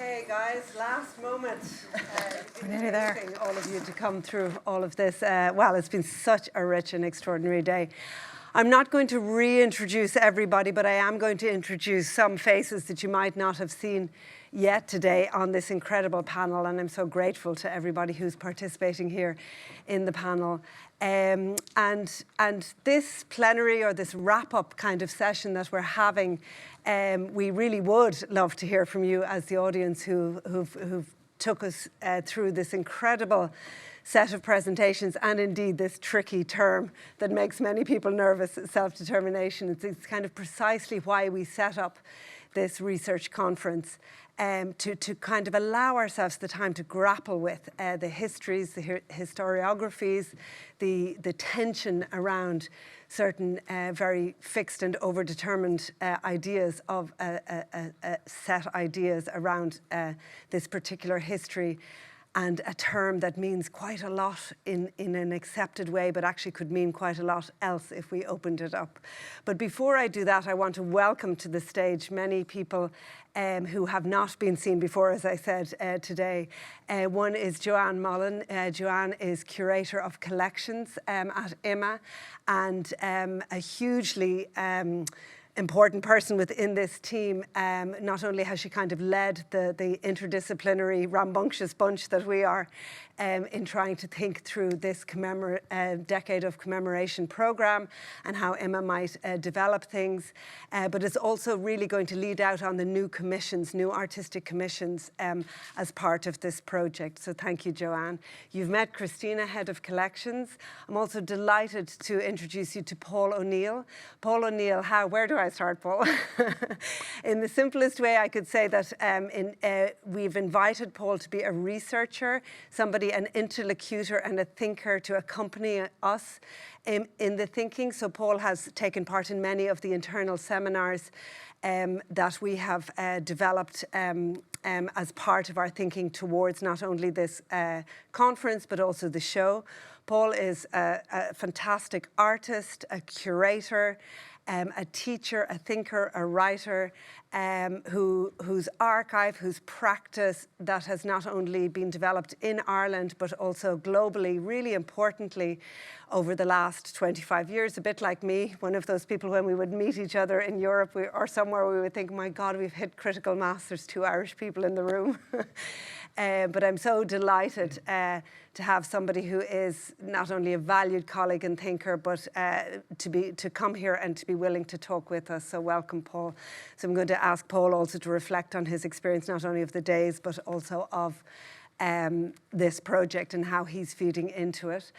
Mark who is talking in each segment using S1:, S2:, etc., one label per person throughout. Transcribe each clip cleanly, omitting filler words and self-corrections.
S1: Okay, guys, last moment.
S2: We're nearly there.
S1: All of you to come through all of this. Well, it's been such a rich and extraordinary day. I'm not going to reintroduce everybody, but I am going to introduce some faces that you might not have seen yet today on this incredible panel, and I'm so grateful to everybody who's participating here in the panel. And this plenary, or this wrap-up kind of session that we're having, we really would love to hear from you as the audience who've took us through this incredible set of presentations, and indeed this tricky term that makes many people nervous, self-determination. It's kind of precisely why we set up this research conference, to kind of allow ourselves the time to grapple with the histories, the historiographies, the tension around certain very fixed and overdetermined ideas of set ideas around this particular history, and a term that means quite a lot in an accepted way, but actually could mean quite a lot else if we opened it up. But before I do that, I want to welcome to the stage many people who have not been seen before, as I said today. One is Johanne Mullan. Johanne is Curator of Collections at IMMA, and a hugely important person within this team. Not only has she kind of led the interdisciplinary rambunctious bunch that we are in trying to think through this decade of commemoration program and how IMMA might develop things, but is also really going to lead out on the new commissions, new artistic commissions as part of this project. So thank you, Johanne. You've met Christina, Head of Collections. I'm also delighted to introduce you to Paul O'Neill. Paul O'Neill, where do I start, Paul? In the simplest way, I could say that we've invited Paul to be a researcher, somebody, an interlocutor and a thinker to accompany us in the thinking. So Paul has taken part in many of the internal seminars that we have developed as part of our thinking towards not only this conference, but also the show. Paul is a fantastic artist, a curator, a teacher, a thinker, a writer, whose archive, whose practice that has not only been developed in Ireland, but also globally, really importantly, over the last 25 years, a bit like me, one of those people when we would meet each other in Europe or somewhere, we would think, my God, we've hit critical mass, there's 2 Irish people in the room. But I'm so delighted to have somebody who is not only a valued colleague and thinker, but to come here and to be willing to talk with us. So welcome, Paul. So I'm going to ask Paul also to reflect on his experience, not only of the days, but also of this project and how he's feeding into it.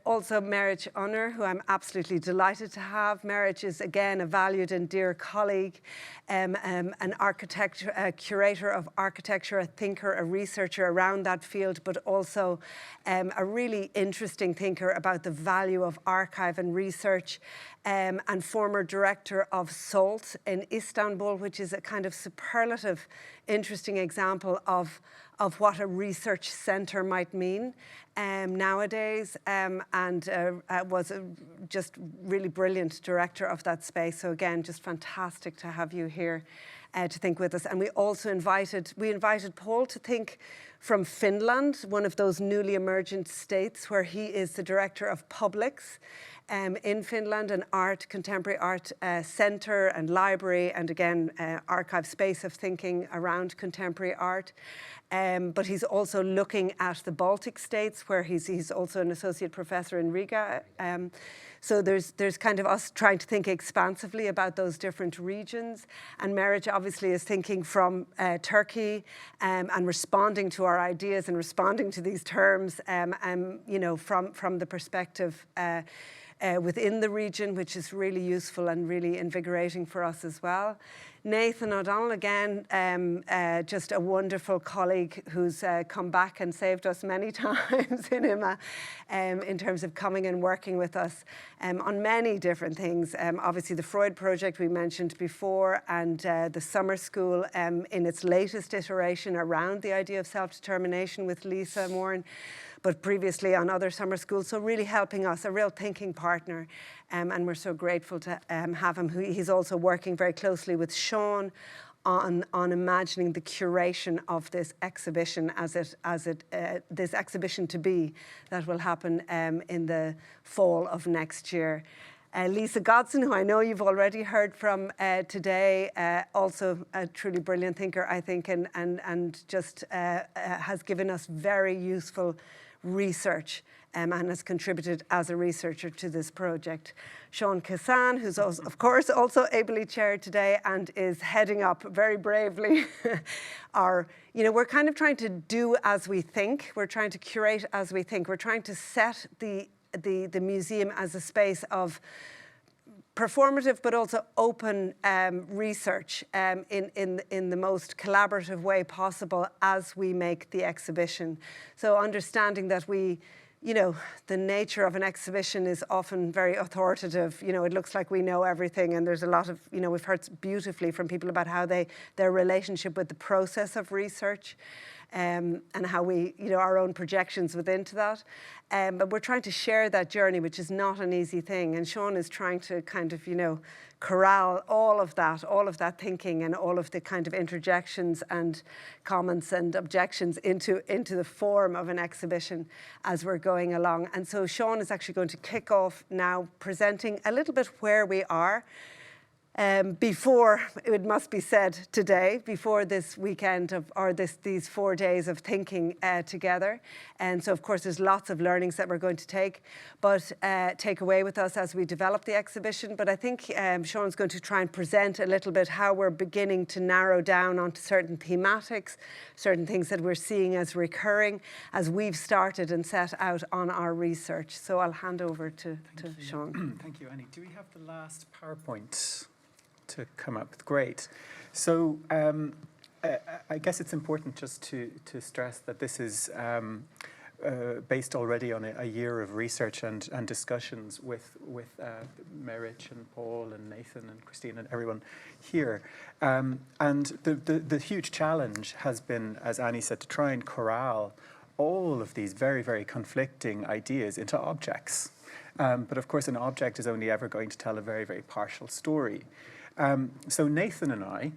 S1: Also Meriç, Öner, who I'm absolutely delighted to have. Meriç is, again, a valued and dear colleague, an architect, a curator of architecture, a thinker, a researcher around that field, but also a really interesting thinker about the value of archive and research, and former director of SALT in Istanbul, which is a kind of superlative, interesting example of what a research centre might mean nowadays, and was just really brilliant director of that space. So again, just fantastic to have you here to think with us. And we also invited Paul to think from Finland, one of those newly emergent states where he is the director of Publics in Finland, an contemporary art centre and library, and again, archive space of thinking around contemporary art. But he's also looking at the Baltic states, where he's also an associate professor in Riga. So there's kind of us trying to think expansively about those different regions. And Meriç obviously is thinking from Turkey and responding to our ideas and responding to these terms, from the perspective within the region, which is really useful and really invigorating for us as well. Nathan O'Donnell, again, just a wonderful colleague who's come back and saved us many times in IMMA in terms of coming and working with us on many different things. Obviously, the Freud project we mentioned before, and the summer school in its latest iteration around the idea of self-determination with Lisa Moran, but previously on other summer schools. So really helping us, a real thinking partner. And we're so grateful to have him. He's also working very closely with Seán on imagining the curation of this exhibition this exhibition to be that will happen in the fall of next year. Lisa Godson, who I know you've already heard from today, also a truly brilliant thinker, I think, and just has given us very useful research and has contributed as a researcher to this project. Seán Kissane, who's also, of course also ably chaired today and is heading up very bravely we're kind of trying to do as we think. We're trying to curate as we think. We're trying to set the museum as a space of performative but also open research in the most collaborative way possible as we make the exhibition. So understanding that the nature of an exhibition is often very authoritative. It looks like we know everything, and there's a lot of, we've heard beautifully from people about how their relationship with the process of research and how we, our own projections within to that. But we're trying to share that journey, which is not an easy thing. And Seán is trying to kind of, corral all of that thinking and all of the kind of interjections and comments and objections into the form of an exhibition as we're going along. And so Seán is actually going to kick off now presenting a little bit where we are. Before, it must be said today, before this weekend these 4 days of thinking together. And so, of course, there's lots of learnings that we're going to take away with us as we develop the exhibition. But I think Seán's going to try and present a little bit how we're beginning to narrow down onto certain thematics, certain things that we're seeing as recurring as we've started and set out on our research. So I'll hand over to Seán.
S3: Thank you, Annie. Do we have the last PowerPoint to come up? Great. So I guess it's important just to stress that this is based already on a year of research and discussions with Meriç and Paul and Nathan and Christina and everyone here. And the huge challenge has been, as Annie said, to try and corral all of these very, very conflicting ideas into objects. But of course, an object is only ever going to tell a very, very partial story. So Nathan and I,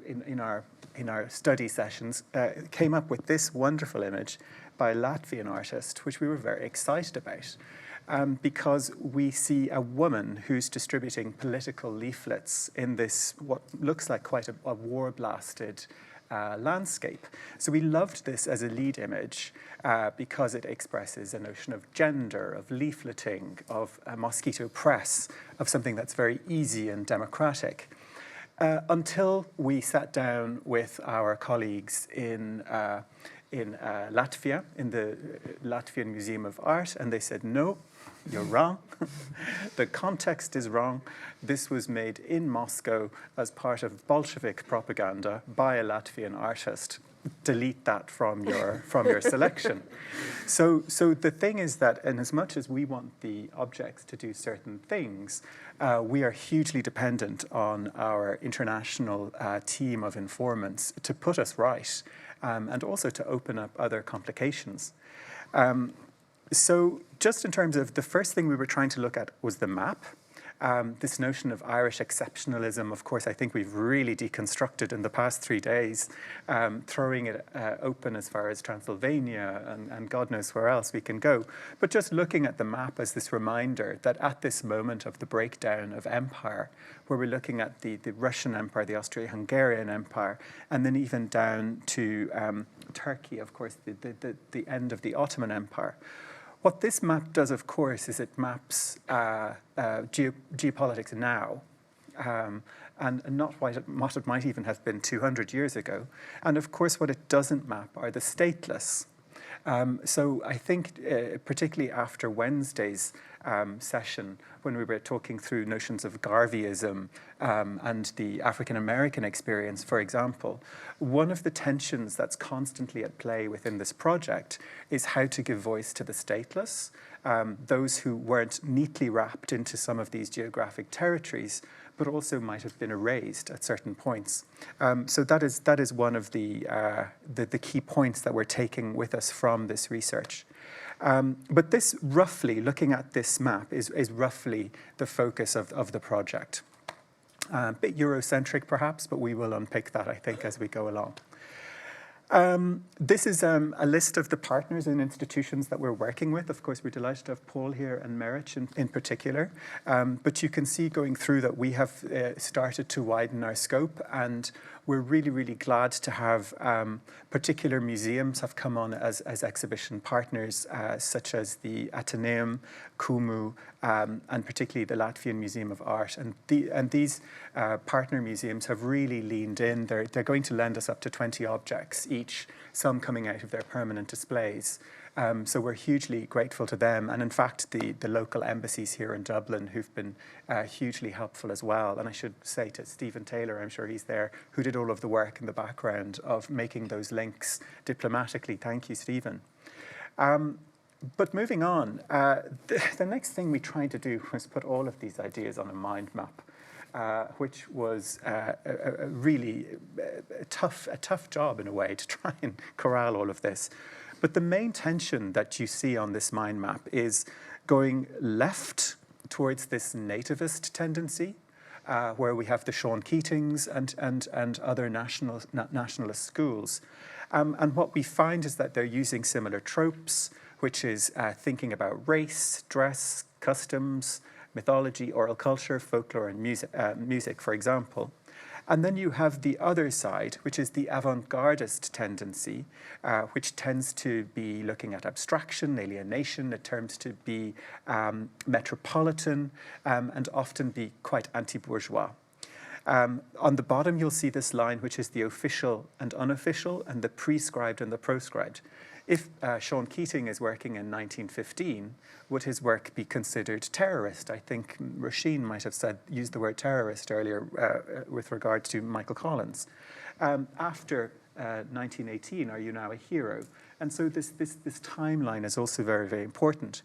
S3: in our study sessions, came up with this wonderful image by a Latvian artist, which we were very excited about, because we see a woman who's distributing political leaflets in this what looks like quite a war-blasted landscape. So we loved this as a lead image because it expresses a notion of gender, of leafleting, of a mosquito press, of something that's very easy and democratic. Until we sat down with our colleagues in Latvia, in the Latvian Museum of Art, and they said, no, you're wrong. The context is wrong. This was made in Moscow as part of Bolshevik propaganda by a Latvian artist. Delete that from your selection. So the thing is that, in as much as we want the objects to do certain things, we are hugely dependent on our international team of informants to put us right, and also to open up other complications. So just in terms of the first thing we were trying to look at was the map. This notion of Irish exceptionalism, of course, I think we've really deconstructed in the past 3 days, throwing it open as far as Transylvania and God knows where else we can go. But just looking at the map as this reminder that at this moment of the breakdown of empire, where we're looking at the Russian Empire, the Austro-Hungarian Empire, and then even down to Turkey, of course, the end of the Ottoman Empire. What this map does, of course, is it maps geopolitics now, and not what it might even have been 200 years ago. And of course, what it doesn't map are the stateless. So I think, particularly after Wednesday's session, when we were talking through notions of Garveyism and the African-American experience, for example, one of the tensions that's constantly at play within this project is how to give voice to the stateless, those who weren't neatly wrapped into some of these geographic territories, but also might have been erased at certain points. So that is one of the key points that we're taking with us from this research. But this roughly, looking at this map, is roughly the focus of the project. A bit Eurocentric perhaps, but we will unpick that, I think, as we go along. This is a list of the partners and institutions that we're working with. Of course, we're delighted to have Paul here and Meriç in particular. But you can see going through that we have started to widen our scope, and we're really, really glad to have particular museums have come on as exhibition partners, such as the Atheneum, Kumu, and particularly the Latvian Museum of Art. And these partner museums have really leaned in. They're going to lend us up to 20 objects each, some coming out of their permanent displays. So we're hugely grateful to them. And in fact, the local embassies here in Dublin who've been hugely helpful as well. And I should say to Stephen Taylor, I'm sure he's there, who did all of the work in the background of making those links diplomatically. Thank you, Stephen. But moving on, the next thing we tried to do was put all of these ideas on a mind map, which was a really tough job in a way to try and corral all of this. But the main tension that you see on this mind map is going left towards this nativist tendency, where we have the Seán Keatings and other nationalist schools. And what we find is that they're using similar tropes, which is thinking about race, dress, customs, mythology, oral culture, folklore, and music, for example. And then you have the other side, which is the avant-gardist tendency, which tends to be looking at abstraction, alienation. It tends to be metropolitan and often be quite anti-bourgeois. On the bottom, you'll see this line, which is the official and unofficial, and the prescribed and the proscribed. If Seán Keating is working in 1915, would his work be considered terrorist? I think Roisin might have used the word terrorist earlier with regard to Michael Collins. After 1918, are you now a hero? And so this timeline is also very, very important.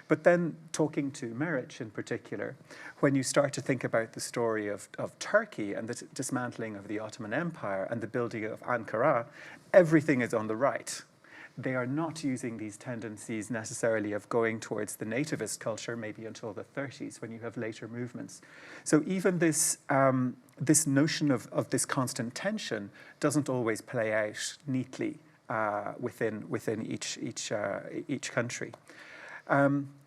S3: But then talking to Meriç in particular, when you start to think about the story of Turkey and the dismantling of the Ottoman Empire and the building of Ankara, everything is on the right. They are not using these tendencies necessarily of going towards the nativist culture maybe until the 30s when you have later movements. So even this notion of this constant tension doesn't always play out neatly within each country.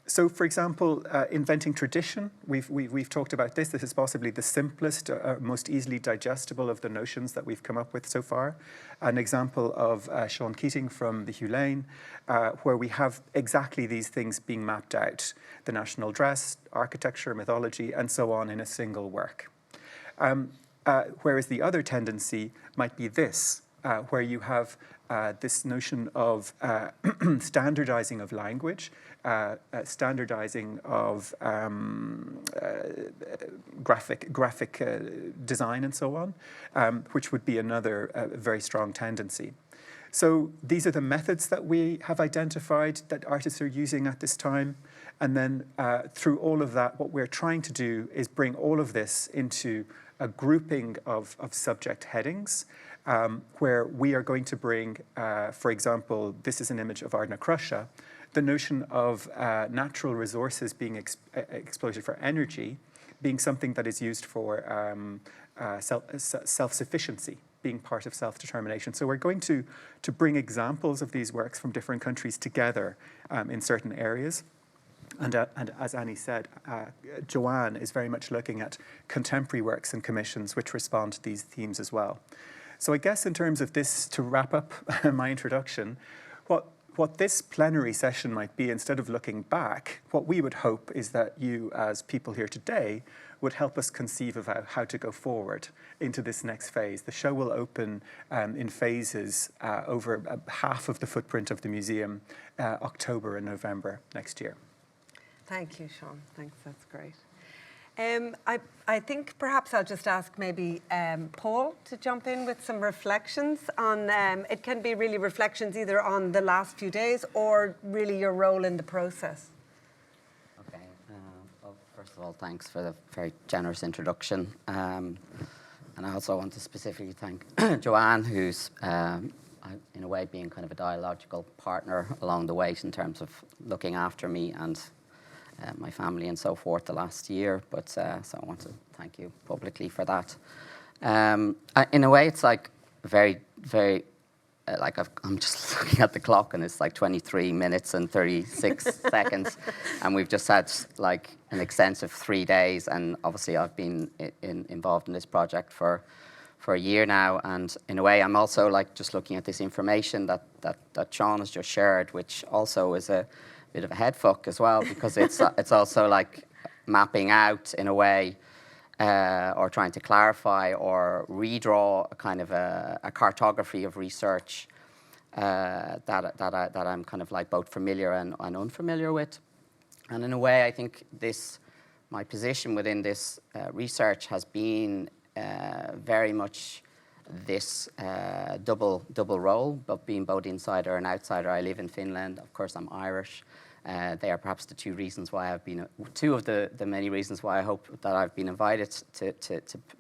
S3: So, for example, inventing tradition, we've talked about this. This is possibly the simplest, most easily digestible of the notions that we've come up with so far. An example of Seán Keating from the Hugh Lane, where we have exactly these things being mapped out. The national dress, architecture, mythology, and so on in a single work. Whereas the other tendency might be this, where you have this notion of standardizing of language, standardizing of graphic design and so on, which would be another very strong tendency. So these are the methods that we have identified that artists are using at this time. And then through all of that, what we're trying to do is bring all of this into a grouping of subject headings, where we are going to bring, for example, this is an image of Ardna Crusha, the notion of natural resources being exploited for energy being something that is used for self-sufficiency, being part of self-determination. So we're going to bring examples of these works from different countries together in certain areas. And as Annie said, Johanne is very much looking at contemporary works and commissions which respond to these themes as well. So I guess in terms of this, to wrap up my introduction, what this plenary session might be, instead of looking back, what we would hope is that you, as people here today, would help us conceive of how to go forward into this next phase. The show will open in phases over half of the footprint of the museum, October and November next year.
S1: Thank you, Seán. Thanks, that's great. I think perhaps I'll just ask maybe Paul to jump in with some reflections on, it can be really reflections either on the last few days or really your role in the process.
S4: Okay, well, first of all, thanks for the very generous introduction. And I also want to specifically thank Johanne, who's in a way being kind of a dialogical partner along the way in terms of looking after me and my family and so forth the last year. But so I want to thank you publicly for that. In a way, it's like very, very. I'm just looking at the clock and it's like 23 minutes and 36 seconds, and we've just had like an extensive 3 days. And obviously, I've been involved in this project for a year now. And in a way, I'm also like just looking at this information that Seán has just shared, which also is a bit of a head fuck as well, because it's also like mapping out in a way. Or trying to clarify or redraw a kind of a cartography of research that I'm kind of like both familiar and unfamiliar with. And in a way, I think my position within this research has been very much this double role, but being both insider and outsider. I live in Finland. Of course, I'm Irish. They are perhaps the two reasons why two of the many reasons why I hope that I've been invited to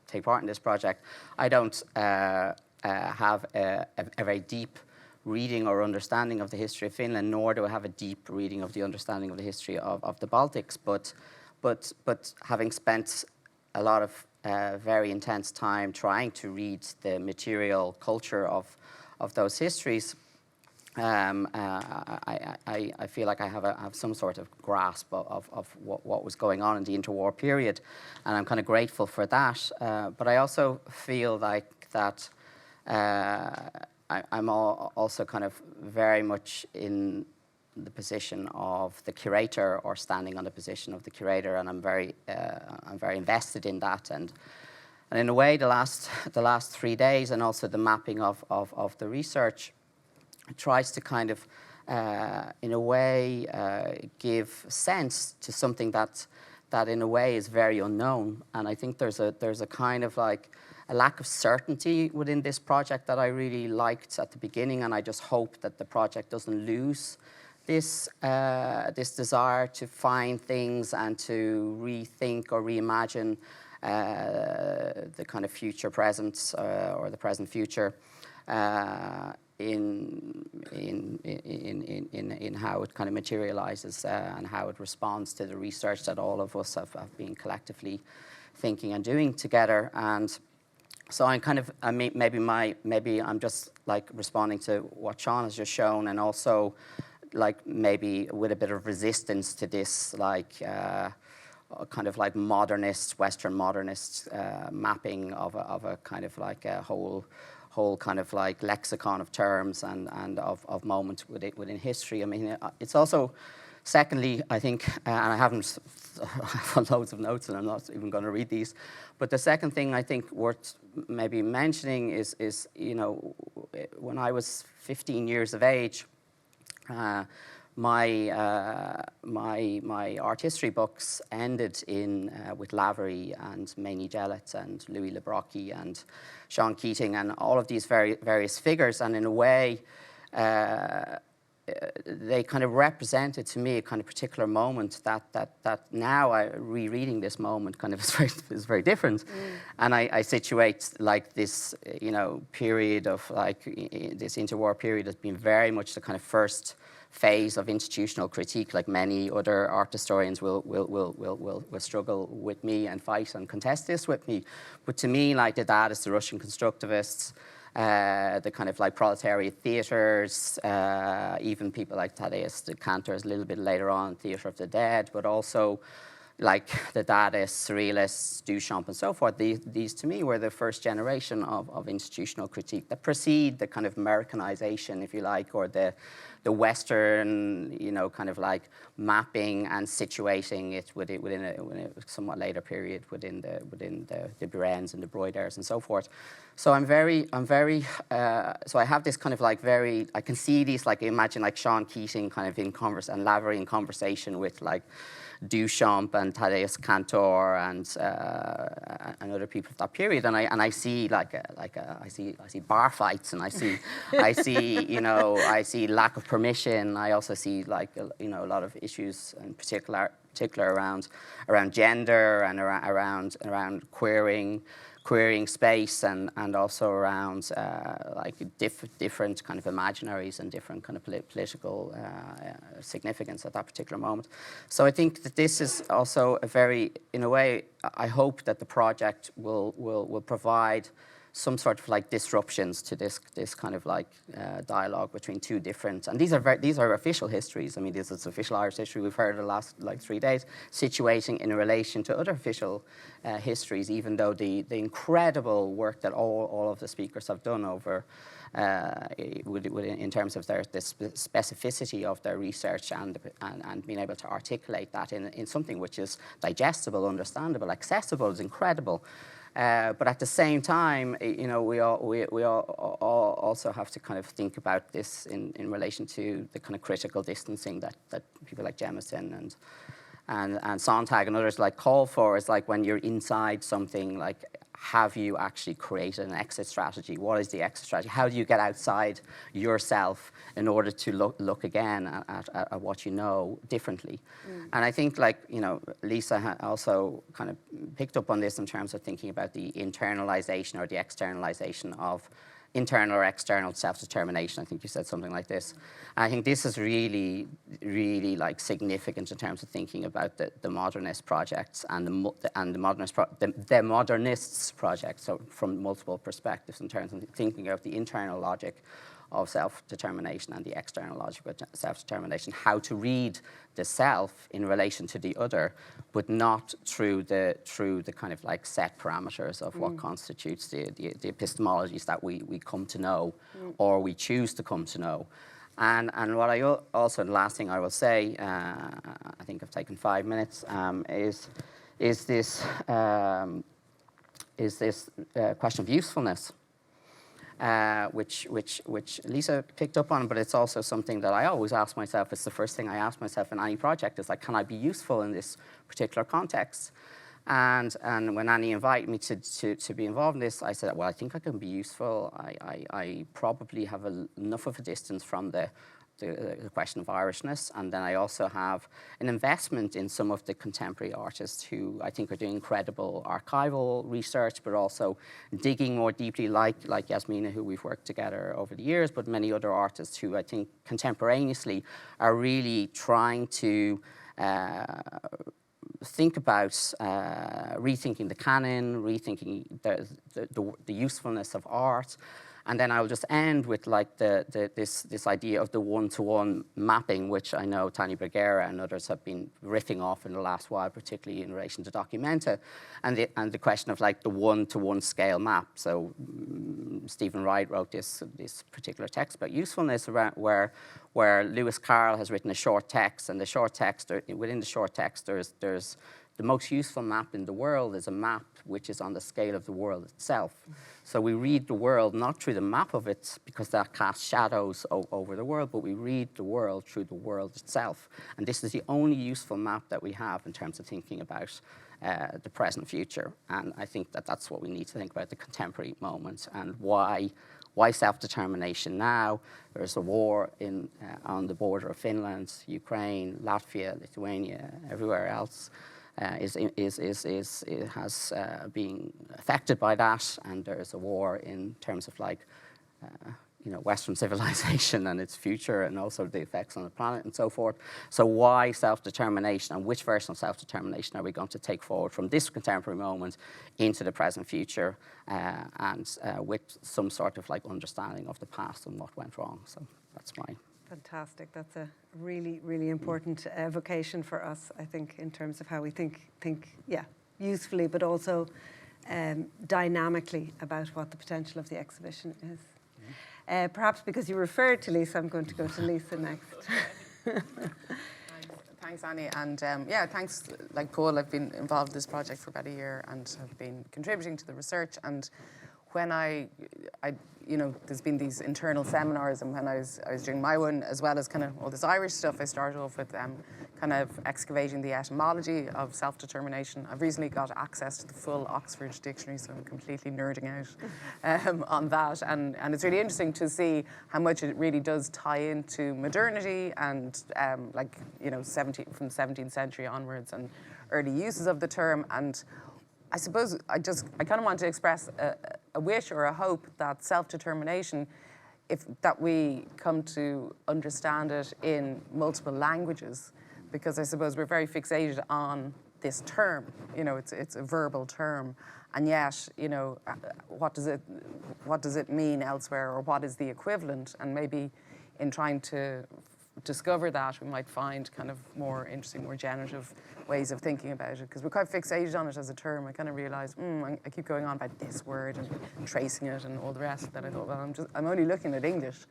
S4: take part in this project. I don't have a very deep reading or understanding of the history of Finland, nor do I have a deep reading of the understanding of the history of the Baltics. But having spent a lot of very intense time trying to read the material culture of those histories, I feel like I have some sort of grasp of what was going on in the interwar period, and I'm kind of grateful for that. But I also feel like that I'm also kind of very much in the position of the curator, or standing on the position of the curator, and I'm very invested in that. And in a way, the last 3 days, and also the mapping of the research, tries to kind of, in a way, give sense to something that in a way is very unknown. And I think there's a kind of like a lack of certainty within this project that I really liked at the beginning, and I just hope that the project doesn't lose this desire to find things and to rethink or reimagine the kind of future present or the present future. In how it kind of materializes and how it responds to the research that all of us have been collectively thinking and doing together. And so I'm kind of, maybe I'm just like responding to what Seán has just shown, and also like maybe with a bit of resistance to this like kind of like modernist, Western modernist mapping of a kind of like a whole kind of like lexicon of terms and of moments within history. I mean, it's also, secondly, I think, and I have loads of notes and I'm not even going to read these, but the second thing I think worth maybe mentioning is when I was 15 years of age, my art history books ended with Lavery and Maini Jellett and Louis Le Brocq and Seán Keating and all of these various figures, and in a way they kind of represented to me a kind of particular moment that now rereading this moment kind of is very different. And I situate like this period of like this interwar period has been very much the kind of first phase of institutional critique. Like many other art historians will struggle with me and fight and contest this with me. But to me, like the Dadists, the Russian constructivists, the kind of like proletariat theatres, even people like Tadeusz the Cantor's a little bit later on, Theatre of the Dead, but also like the Dadists, Surrealists, Duchamp and so forth. These to me were the first generation of institutional critique that precede the kind of Americanization, if you like, or the Western, kind of like mapping and situating it within a somewhat later period within the Burens and the Broiders and so forth. So so I have this kind of like I can see these, like imagine like Seán Keating kind of in converse and Lavery in conversation with like Duchamp and Tadeusz Cantor and other people of that period, and I see I see bar fights, and I see lack of permission. I also see like a lot of issues in particular around gender and around queering querying space and also around like different kind of imaginaries and different kind of political significance at that particular moment. So I think that this is also a very, in a way, I hope that the project will provide some sort of like disruptions to this kind of like dialogue between two different, and these are official histories. I mean, this is official Irish history we've heard the last like 3 days, situating in relation to other official histories, even though the incredible work that all of the speakers have done over in terms of the specificity of their research and being able to articulate that in something which is digestible, understandable, accessible is incredible. But at the same time, you know, we all also have to kind of think about this in relation to the kind of critical distancing that people like Jemison and Sontag and others like call for. Is like when you're inside something, like, have you actually created an exit strategy? What is the exit strategy? How do you get outside yourself in order to look again at what you know differently? And I think, like, you know, Lisa also kind of picked up on this in terms of thinking about the internalization or the externalization of internal or external self-determination. I think you said something like this. And I think this is really, really like significant in terms of thinking about the modernist projects and the modernists projects. So from multiple perspectives in terms of thinking of the internal logic of self-determination and the external logic of self-determination, how to read the self in relation to the other, but not through the kind of like set parameters of what constitutes the epistemologies that we come to know or we choose to come to know. And what I also, the last thing I will say, I think I've taken 5 minutes, is this question of usefulness. Which Lisa picked up on, but it's also something that I always ask myself. It's the first thing I ask myself in any project, is like, can I be useful in this particular context? And when Annie invited me to be involved in this, I said, well, I think I can be useful. I probably have enough of a distance from the question of Irishness, and then I also have an investment in some of the contemporary artists who I think are doing incredible archival research, but also digging more deeply, like Yasmina, who we've worked together over the years, but many other artists who I think contemporaneously are really trying to think about rethinking the canon, rethinking the usefulness of art. And then I'll just end with like this idea of the one-to-one mapping, which I know Tanya Bergera and others have been riffing off in the last while, particularly in relation to Documenta, and the question of like the one-to-one scale map. So Stephen Wright wrote this particular text about usefulness, around where Lewis Carroll has written a short text, and the short text, within the short text, there's the most useful map in the world is a map which is on the scale of the world itself. So we read the world not through the map of it, because that casts shadows over the world, but we read the world through the world itself. And this is the only useful map that we have in terms of thinking about the present future. And I think that that's what we need to think about, the contemporary moment, and why self-determination now. There's a war on the border of Finland, Ukraine, Latvia, Lithuania, everywhere else. Has been affected by that, and there's a war in terms of like Western civilization and its future, and also the effects on the planet and so forth. So why self-determination, and which version of self-determination are we going to take forward from this contemporary moment into the present future, and with some sort of like understanding of the past and what went wrong. So that's mine.
S1: Fantastic. That's a really, really important vocation for us, I think, in terms of how we think, usefully, but also dynamically about what the potential of the exhibition is. Perhaps because you referred to Lisa, I'm going to go to Lisa next.
S2: Thanks, Annie, and thanks. Like Paul, I've been involved in this project for about a year and have been contributing to the research. And when I there's been these internal seminars, and when I was doing my one, as well as kind of all this Irish stuff, I started off with kind of excavating the etymology of self-determination. I've recently got access to the full Oxford Dictionary, so I'm completely nerding out on that. And it's really interesting to see how much it really does tie into modernity and from the 17th century onwards, and early uses of the term. And I suppose I kind of want to express a wish or a hope that self-determination, that we come to understand it in multiple languages, because I suppose we're very fixated on this term. You know, it's a verbal term, and yet, you know, what does it mean elsewhere, or what is the equivalent? And maybe in trying to discover that, we might find kind of more interesting, more generative ways of thinking about it, because we're quite fixated on it as a term. I kind of realised, I keep going on about this word and tracing it and all the rest, that I thought, well, I'm only looking at English.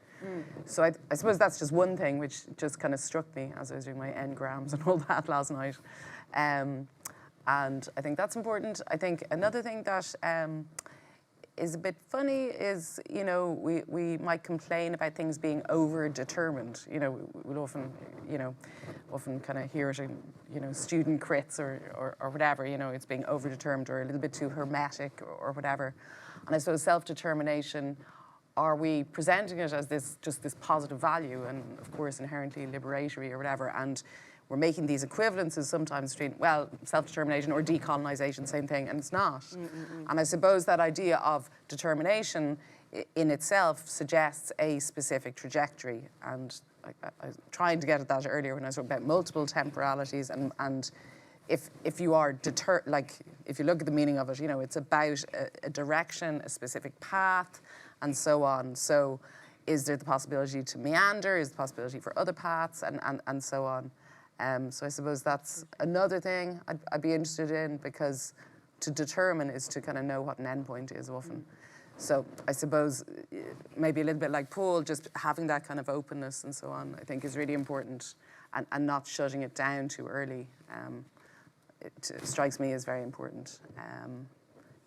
S2: So I suppose that's just one thing which just kind of struck me as I was doing my n-grams and all that last night. And I think that's important. I think another thing that is a bit funny is, you know, we might complain about things being over-determined. You know, we'll often kind of hear it in, you know, student crits or whatever, you know, it's being over-determined or a little bit too hermetic or whatever. And I suppose self-determination, are we presenting it as this positive value and, of course, inherently liberatory or whatever, and we're making these equivalences sometimes between, well, self-determination or decolonization, same thing, and it's not. And I suppose that idea of determination in itself suggests a specific trajectory. And I was trying to get at that earlier when I was talking about multiple temporalities, and if you are if you look at the meaning of it, you know, it's about a direction, a specific path, and so on. So is there the possibility to meander? Is there the possibility for other paths, and so on? So I suppose that's another thing I'd be interested in, because to determine is to kind of know what an endpoint is often. So I suppose maybe a little bit like Paul, just having that kind of openness and so on, I think is really important, and not shutting it down too early. It strikes me as very important.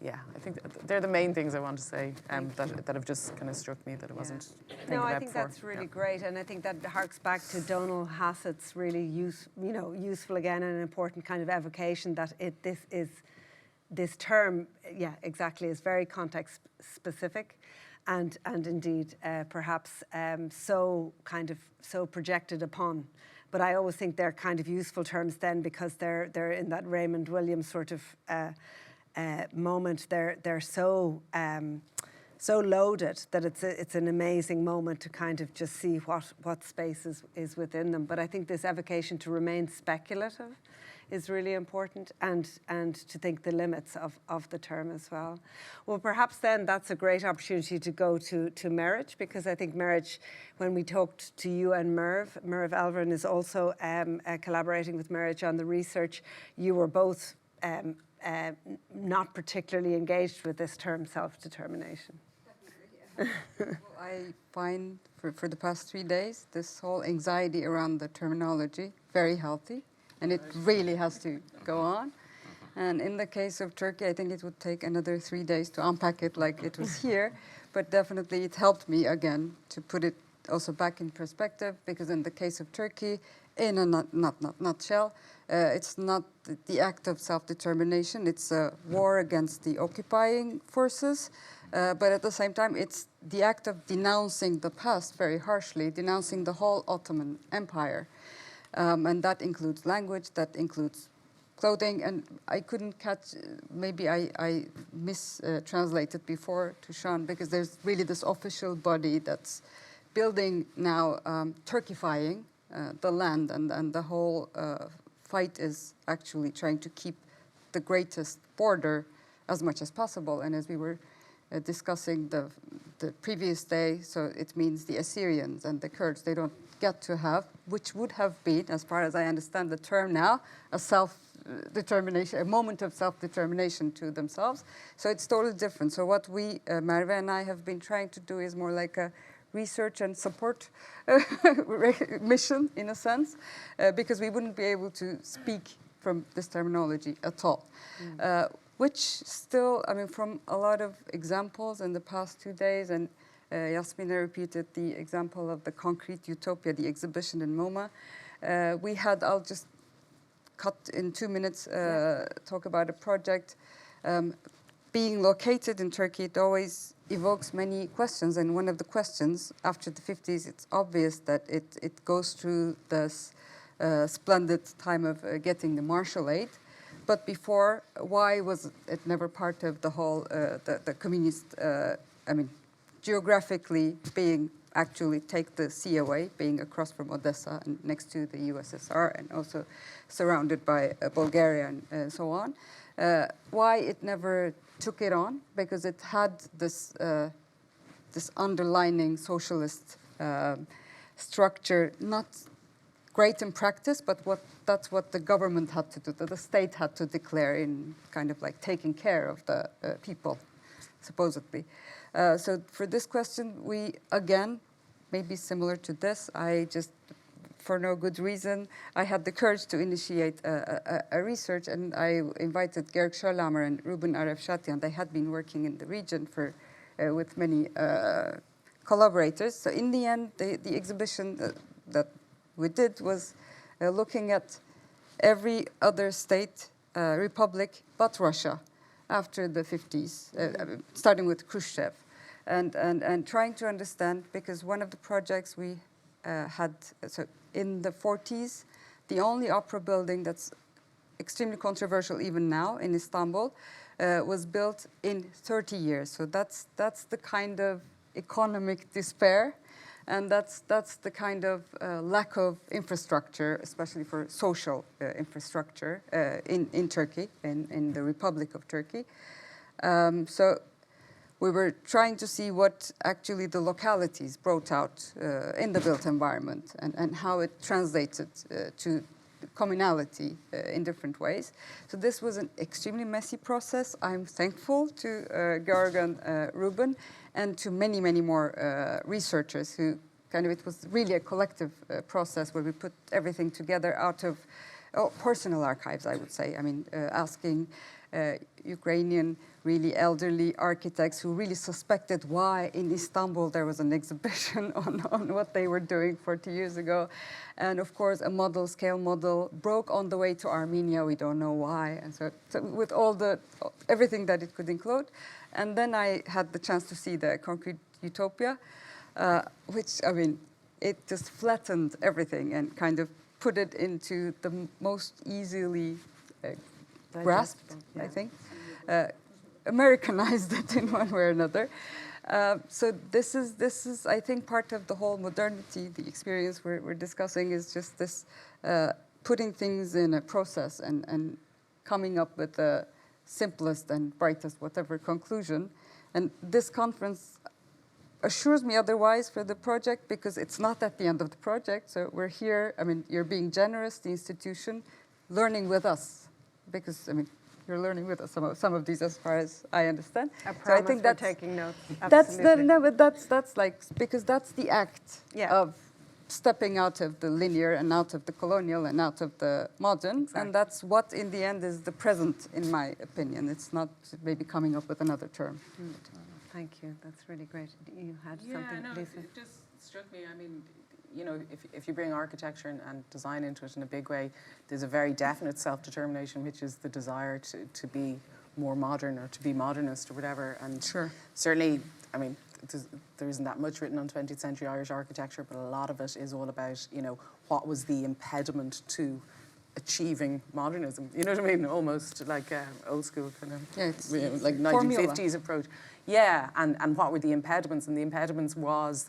S2: Yeah, I think they're the main things I want to say that have just kind of struck me that I wasn't thinking about
S1: I think
S2: before.
S1: that's really great, and I think that harks back to Donal Hassett's really useful again and an important kind of evocation that this term, yeah, exactly, is very context specific, and indeed perhaps so projected upon. But I always think they're kind of useful terms then, because they're in that Raymond Williams sort of moment. They're so loaded that it's an amazing moment to kind of just see what space is within them. But I think this evocation to remain speculative is really important, and to think the limits of the term as well. Well, perhaps then that's a great opportunity to go to Meriç, because I think Meriç, when we talked to you and Merv Elverin is also collaborating with Meriç on the research. You were both not particularly engaged with this term, self-determination.
S5: Well, I find for the past 3 days this whole anxiety around the terminology very healthy, and it really has to go on. And in the case of Turkey, I think it would take another 3 days to unpack it like it was here, but definitely it helped me again to put it also back in perspective, because in the case of Turkey, in a nutshell, it's not the act of self-determination, it's a war against the occupying forces, but at the same time it's the act of denouncing the past very harshly, denouncing the whole Ottoman Empire. And that includes language, that includes clothing, and I couldn't catch, maybe I mistranslated before to Seán, because there's really this official body that's building now, Turkifying the land, and the whole fight is actually trying to keep the greatest border as much as possible. And as we were discussing the previous day, so it means the Assyrians and the Kurds, they don't get to have, which would have been, as far as I understand the term now, a self-determination, a moment of self-determination to themselves. So it's totally different. So what we, Merve and I, have been trying to do is more like a research and support mission, in a sense, because we wouldn't be able to speak from this terminology at all. Which still, I mean, from a lot of examples in the past 2 days, and Yasmina repeated the example of the Concrete Utopia, the exhibition in MoMA. We had, I'll just cut in 2 minutes, talk about a project. Being located in Turkey, it always evokes many questions. And one of the questions, after the 50s, it's obvious that it goes through this splendid time of getting the Marshall Aid. But before, why was it never part of the whole, the communist, geographically being, actually take the sea away, being across from Odessa and next to the USSR and also surrounded by Bulgaria and so on. Why it never took it on? Because it had this, this underlining socialist structure, not great in practice, but that's what the government had to do, that the state had to declare in kind of like taking care of the people, supposedly. So for this question, we, again, maybe similar to this, I just, for no good reason, I had the courage to initiate a research, and I invited Georg Schöllhammer and Ruben Arefshatian. They had been working in the region for, with many collaborators. So in the end, the exhibition that we did was looking at every other state, republic, but Russia, after the 50s, starting with Khrushchev, and trying to understand, because one of the projects we had, so in the 40s, the only opera building that's extremely controversial even now in Istanbul was built in 30 years. So that's the kind of economic despair, and that's the kind of lack of infrastructure, especially for social infrastructure in Turkey, in the Republic of Turkey. So we were trying to see what actually the localities brought out in the built environment, and how it translated to communality in different ways. So this was an extremely messy process. I'm thankful to Georg and Ruben, and to many, many more researchers who kind of, it was really a collective process where we put everything together out of personal archives, I would say. I mean, asking Ukrainian really elderly architects who really suspected why in Istanbul there was an exhibition on what they were doing 40 years ago. And of course, a model, scale model, broke on the way to Armenia. We don't know why. And so with all everything that it could include. And then I had the chance to see the concrete utopia, which, I mean, it just flattened everything and kind of put it into the most easily grasped, I think. Americanized it in one way or another. So this is, I think, part of the whole modernity. The experience we're discussing is just this putting things in a process and coming up with the simplest and brightest whatever conclusion. And this conference assures me otherwise for the project, because it's not at the end of the project. So we're here, I mean, you're being generous, the institution, learning with us, because, I mean, you're learning with us some of these, as far as I understand.
S1: A promise,
S5: so I think
S1: that's taking notes. Absolutely.
S5: That's like, because that's the act of stepping out of the linear and out of the colonial and out of the modern, and that's what in the end is the present, in my opinion. It's not maybe coming up with another term.
S1: Thank you. That's really great. You had something, Lisa?
S2: It just struck me. I mean, you know, if you bring architecture and design into it in a big way, there's a very definite self-determination, which is the desire to be more modern or to be modernist or whatever. And certainly, I mean, there isn't that much written on 20th century Irish architecture, but a lot of it is all about, you know, what was the impediment to achieving modernism. You know what I mean? Almost like old school kind of, like 1950s approach. Yeah, and what were the impediments? And the impediments was,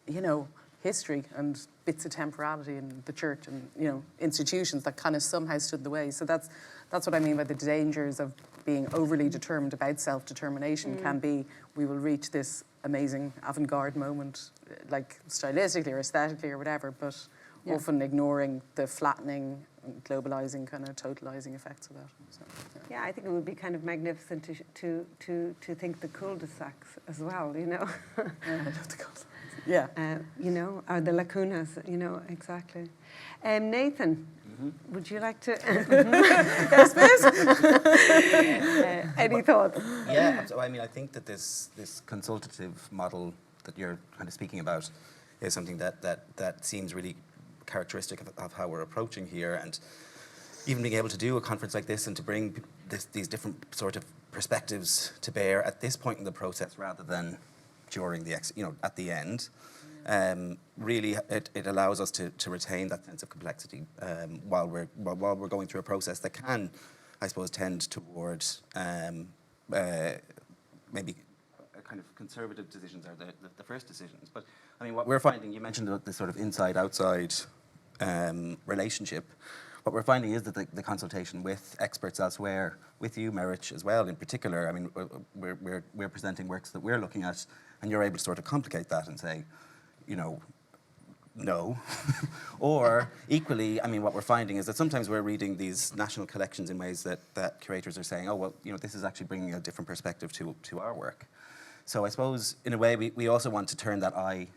S2: you know, history and bits of temporality in the church and, you know, institutions that kind of somehow stood in the way. So that's what I mean by the dangers of being overly determined about self-determination. Can be, we will reach this amazing avant-garde moment, like stylistically or aesthetically or whatever, but often ignoring the flattening, globalizing, kind of totalizing effects of that. So,
S1: yeah, I think it would be kind of magnificent to think the cul-de-sacs as well, you know.
S2: yeah, I love the cul-de-sacs. Yeah.
S1: You know, or the lacunas, you know, exactly. Nathan, would you like to? Yes, please. Any thoughts?
S6: Yeah, so I mean, I think that this consultative model that you're kind of speaking about is something that seems really characteristic of how we're approaching here, and even being able to do a conference like this and to bring these different sort of perspectives to bear at this point in the process rather than during the at the end, really it allows us to retain that sense of complexity while we're going through a process that can I suppose, tend toward maybe kind of conservative decisions are the first decisions. But I mean, what we're finding, you mentioned the sort of inside-outside relationship. What we're finding is that the consultation with experts elsewhere, with you, Meriç, as well, in particular, I mean, we're presenting works that we're looking at, and you're able to sort of complicate that and say, you know, no. Or equally, I mean, what we're finding is that sometimes we're reading these national collections in ways that curators are saying, oh, well, you know, this is actually bringing a different perspective to our work. So I suppose, in a way, we also want to turn that eye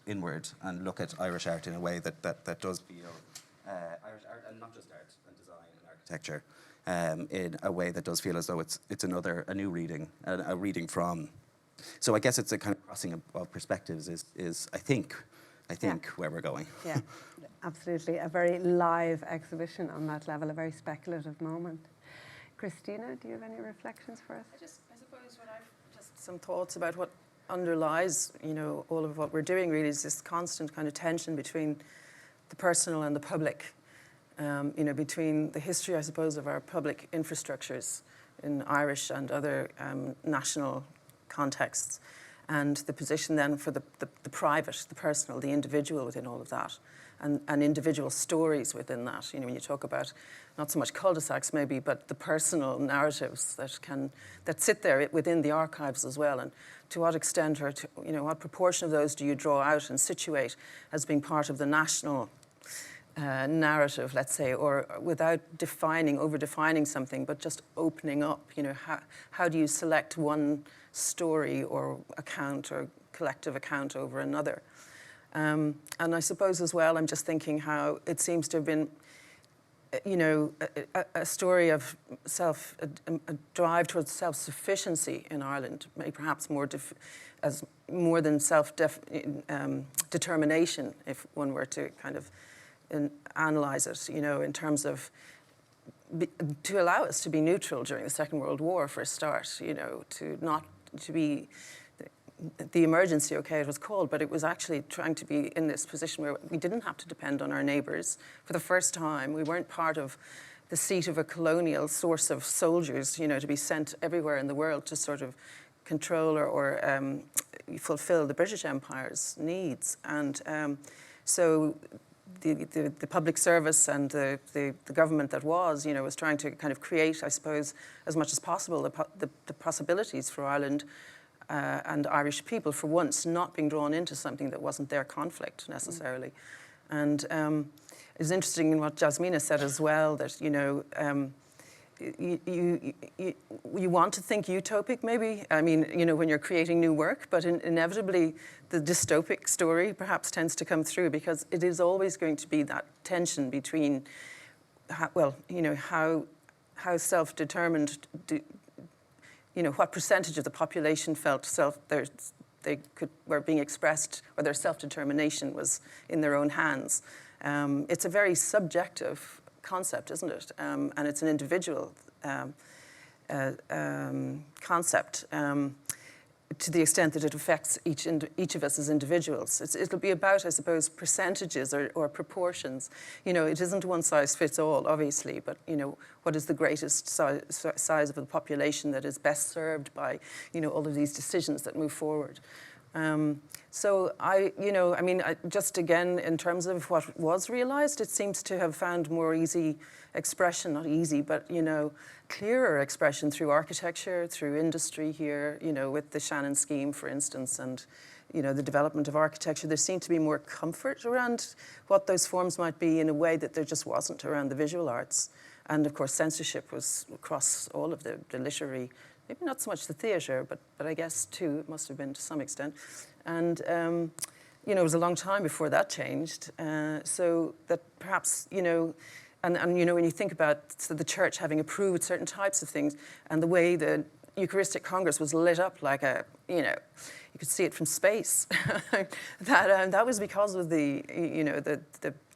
S6: inward and look at Irish art in a way that does feel Irish art, and not just art and design and architecture, in a way that does feel as though it's a new reading, a reading from. So I guess it's a kind of crossing of perspectives is I think where we're going.
S1: Yeah, absolutely. A very live exhibition on that level, a very speculative moment. Christina, do you have any reflections for us?
S7: I suppose what I've just some thoughts about what underlies, you know, all of what we're doing really is this constant kind of tension between the personal and the public, you know, between the history, I suppose, of our public infrastructures in Irish and other national contexts, and the position then for the private, the personal, the individual within all of that, and individual stories within that. You know, when you talk about not so much cul-de-sacs maybe, but the personal narratives that sit there within the archives as well, and to what extent or to, you know, what proportion of those do you draw out and situate as being part of the national narrative, let's say, or without over-defining something, but just opening up, you know, how do you select one story or account or collective account over another? And I suppose as well, I'm just thinking how it seems to have been, you know, a story of a drive towards self-sufficiency in Ireland, maybe perhaps more than determination, if one were to kind of analyse it, you know, in terms of to allow us to be neutral during the Second World War, for a start, you know, to be the emergency, okay, it was called, but it was actually trying to be in this position where we didn't have to depend on our neighbours. For the first time, we weren't part of the seat of a colonial source of soldiers, you know, to be sent everywhere in the world to sort of control or fulfill the British Empire's needs. And so the public service and the government that was, you know, was trying to kind of create, I suppose, as much as possible the possibilities for Ireland and Irish people, for once, not being drawn into something that wasn't their conflict necessarily. And it's interesting in what Jasmina said as well, that, you know, you want to think utopic, maybe. I mean, you know, when you're creating new work, but inevitably the dystopic story perhaps tends to come through, because it is always going to be that tension between, how self-determined, you know, what percentage of the population felt were being expressed, or their self-determination was in their own hands. It's a very subjective concept, isn't it? And it's an individual concept to the extent that it affects each of us as individuals. It'll be about, I suppose, percentages or proportions. You know, it isn't one size fits all, obviously, but, you know, what is the greatest size of the population that is best served by, you know, all of these decisions that move forward. So just again, in terms of what was realised, it seems to have found more easy expression, not easy, but, you know, clearer expression through architecture, through industry here, you know, with the Shannon scheme, for instance, and, you know, the development of architecture. There seemed to be more comfort around what those forms might be in a way that there just wasn't around the visual arts. And, of course, censorship was across all of the literary, maybe not so much the theatre, but I guess, too, it must have been to some extent. And, you know, it was a long time before that changed. So that perhaps, you know, and you know, when you think about the church having approved certain types of things, and the way the Eucharistic Congress was lit up like a, you know, you could see it from space. that was because of the, you know, the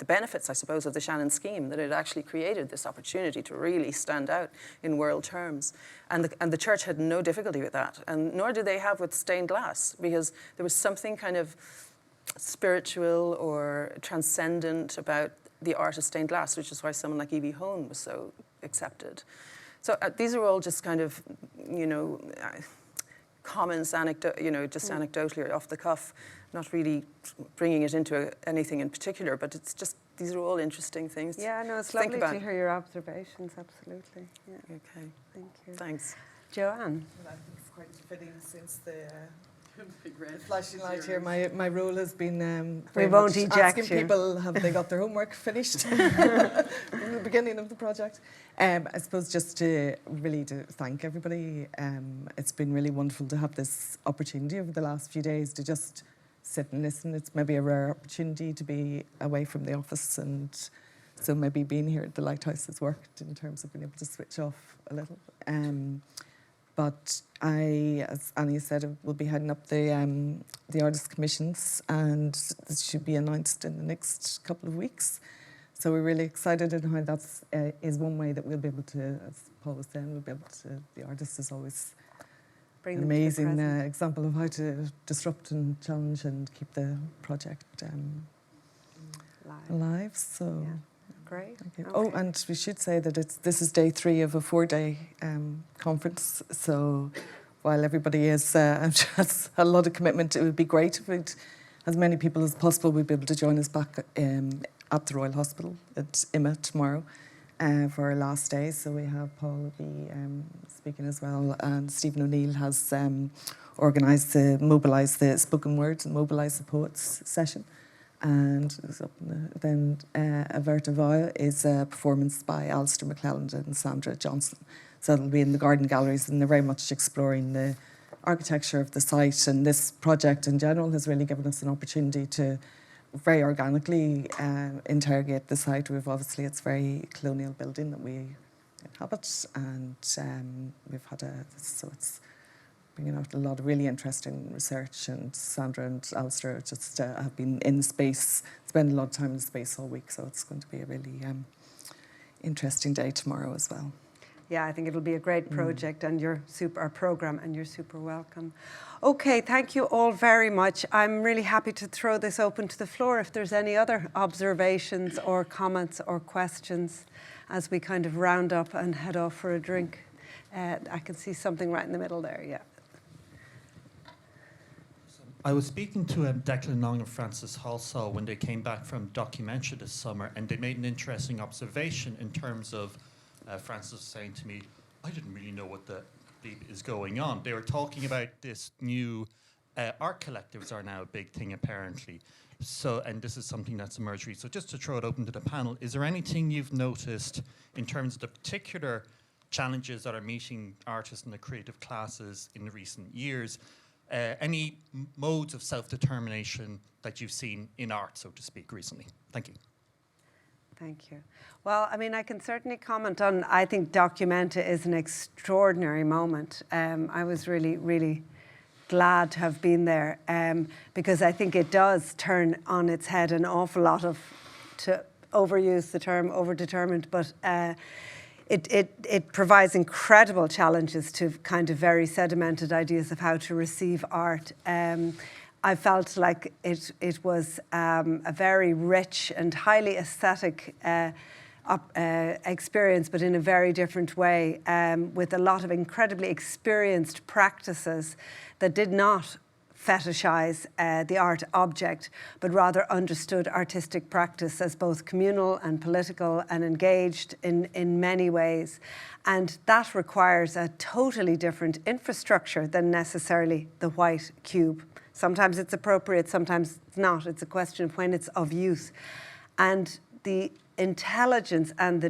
S7: benefits, I suppose, of the Shannon scheme, that it actually created this opportunity to really stand out in world terms. And the church had no difficulty with that, and nor did they have with stained glass, because there was something kind of spiritual or transcendent about the art of stained glass, which is why someone like E.B. Hone was so accepted. So these are all just kind of, comments, just anecdotally or off the cuff, not really bringing it into anything in particular, but it's just, these are all interesting things.
S1: Yeah, no, it's
S7: to think
S1: lovely
S7: about.
S1: to hear your observations, absolutely. Yeah.
S7: Okay,
S1: Thank you.
S7: thanks.
S1: Johanne.
S8: Well, I think it's quite fitting since the flashing light here. My role has been
S1: We
S8: very
S1: won't
S8: much
S1: eject
S8: asking
S1: you.
S8: people have they got their homework finished from the beginning of the project. I suppose just to thank everybody. It's been really wonderful to have this opportunity over the last few days to just sit and listen. It's maybe a rare opportunity to be away from the office, and so maybe being here at the Lighthouse has worked in terms of being able to switch off a little. But as Annie said, we'll be heading up the artist commissions, and this should be announced in the next couple of weeks. So we're really excited, and how that's is one way that we'll be able to, as Paul was saying, we'll be able to. The artist is always
S1: Bring
S8: an
S1: them to the
S8: amazing
S1: present.
S8: example of how to disrupt and challenge and keep the project
S1: Live.
S8: alive. So.
S1: Yeah. Great.
S8: Thank you.
S1: Okay.
S8: Oh, and we should say that this is day 3 of a 4-day conference. So while everybody has a lot of commitment, it would be great if as many people as possible would be able to join us back at the Royal Hospital at IMMA tomorrow for our last day. So we have Paul will be speaking as well, and Stephen O'Neill has organised to mobilise the spoken word and mobilise the poets session. And then Averta Vow is a performance by Alistair McClelland and Sandra Johnson. So it'll be in the Garden Galleries, and they're very much exploring the architecture of the site. And this project in general has really given us an opportunity to very organically interrogate the site. It's a very colonial building that we inhabit, and we've had it's bringing out a lot of really interesting research, and Sandra and Alistair just have been in the space, spend a lot of time in the space all week, so it's going to be a really interesting day tomorrow as well.
S1: Yeah, I think it'll be a great project and our program, and you're super welcome. Okay, thank you all very much. I'm really happy to throw this open to the floor if there's any other observations or comments or questions as we kind of round up and head off for a drink. I can see something right in the middle there, yeah.
S9: I was speaking to Declan Long and Francis Halsall when they came back from Documentary this summer, and they made an interesting observation in terms of Francis was saying to me, I didn't really know what the bleep is going on. They were talking about this new art collectives are now a big thing apparently. So, and this is something that's emerged recently. So just to throw it open to the panel, is there anything you've noticed in terms of the particular challenges that are meeting artists in the creative classes in the recent years? Any modes of self-determination that you've seen in art, so to speak, recently? Thank you.
S1: Thank you. Well, I mean, I can certainly comment on, I think Documenta is an extraordinary moment. I was really, really glad to have been there because I think it does turn on its head an awful lot of, to overuse the term overdetermined, but it provides incredible challenges to kind of very sedimented ideas of how to receive art. I felt like it was a very rich and highly aesthetic experience, but in a very different way, with a lot of incredibly experienced practices that did not fetishize the art object, but rather understood artistic practice as both communal and political and engaged in many ways. And that requires a totally different infrastructure than necessarily the white cube. Sometimes it's appropriate, sometimes it's not. It's a question of when it's of use. And the intelligence and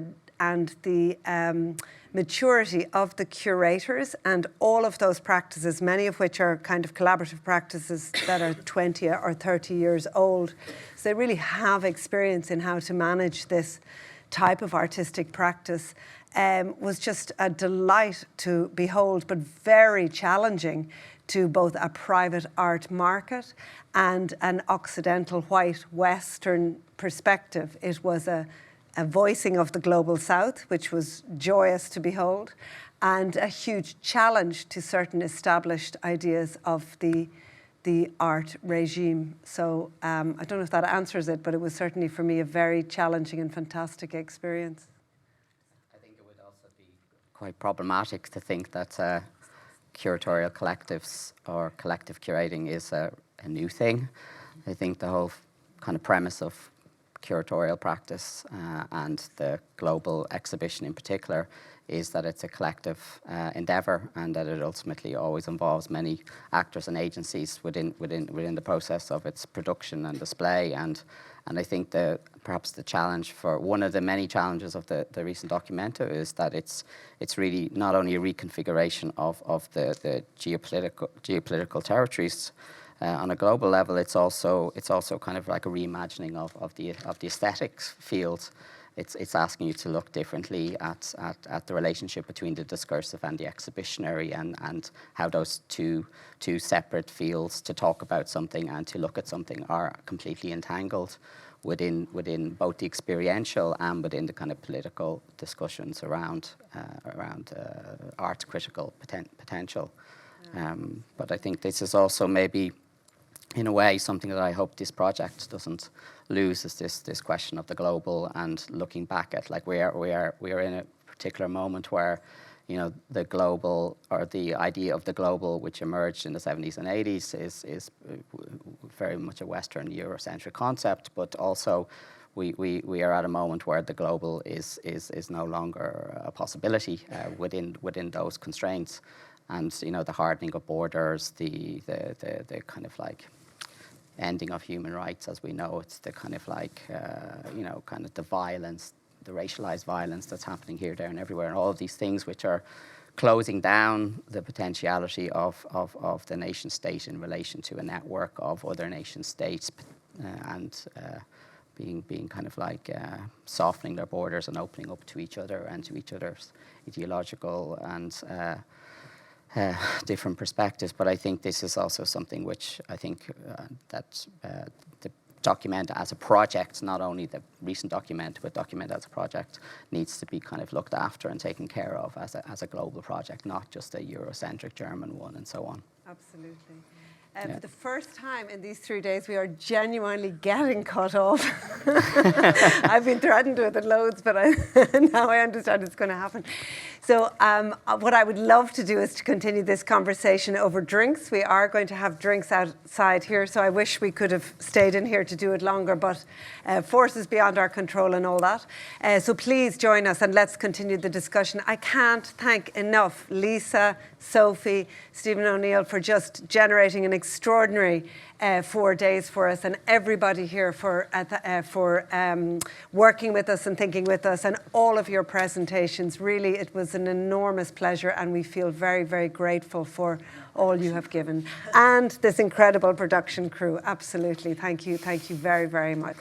S1: the maturity of the curators and all of those practices, many of which are kind of collaborative practices that are 20 or 30 years old. So they really have experience in how to manage this type of artistic practice. Was just a delight to behold, but very challenging to both a private art market and an Occidental white Western perspective. It was a voicing of the global South, which was joyous to behold, and a huge challenge to certain established ideas of the art regime. So I don't know if that answers it, but it was certainly for me a very challenging and fantastic experience.
S4: I think it would also be quite problematic to think that curatorial collectives or collective curating is a new thing. I think the whole kind of premise of curatorial practice and the global exhibition in particular is that it's a collective endeavour, and that it ultimately always involves many actors and agencies within the process of its production and display. And I think perhaps the challenge, for one of the many challenges of the recent Documenta, is that it's really not only a reconfiguration of the geopolitical territories on a global level. It's also kind of like a reimagining of the aesthetics field. It's asking you to look differently at the relationship between the discursive and the exhibitionary, and how those two separate fields to talk about something and to look at something are completely entangled within both the experiential and within the kind of political discussions around art's critical potential. But I think this is also maybe, in a way, something that I hope this project doesn't lose, is this question of the global, and looking back at, like, we are in a particular moment where, you know, the global, or the idea of the global, which emerged in the 70s and 80s, is very much a Western Eurocentric concept, but also we are at a moment where the global is no longer a possibility within those constraints. And, you know, the hardening of borders, the kind of like ending of human rights as we know it, the kind of like, you know, kind of the violence, the racialized violence that's happening here, there and everywhere, and all of these things which are closing down the potentiality of the nation state in relation to a network of other nation states, and being kind of like softening their borders and opening up to each other and to each other's ideological and different perspectives. But I think this is also something which I think that the Documenta as a project, not only the recent Documenta, but Documenta as a project, needs to be kind of looked after and taken care of as a global project, not just a Eurocentric German one, and so on.
S1: Absolutely. For the first time in these 3 days, we are genuinely getting cut off. I've been threatened with it loads, but now I understand it's going to happen. So what I would love to do is to continue this conversation over drinks. We are going to have drinks outside here, so I wish we could have stayed in here to do it longer, but forces beyond our control and all that. So please join us and let's continue the discussion. I can't thank enough Lisa, Sophie, Stephen O'Neill for just generating an extraordinary 4 days for us, and everybody here for working with us and thinking with us, and all of your presentations. Really, it was an enormous pleasure, and we feel very, very grateful for all you have given. And this incredible production crew, absolutely. Thank you very, very much.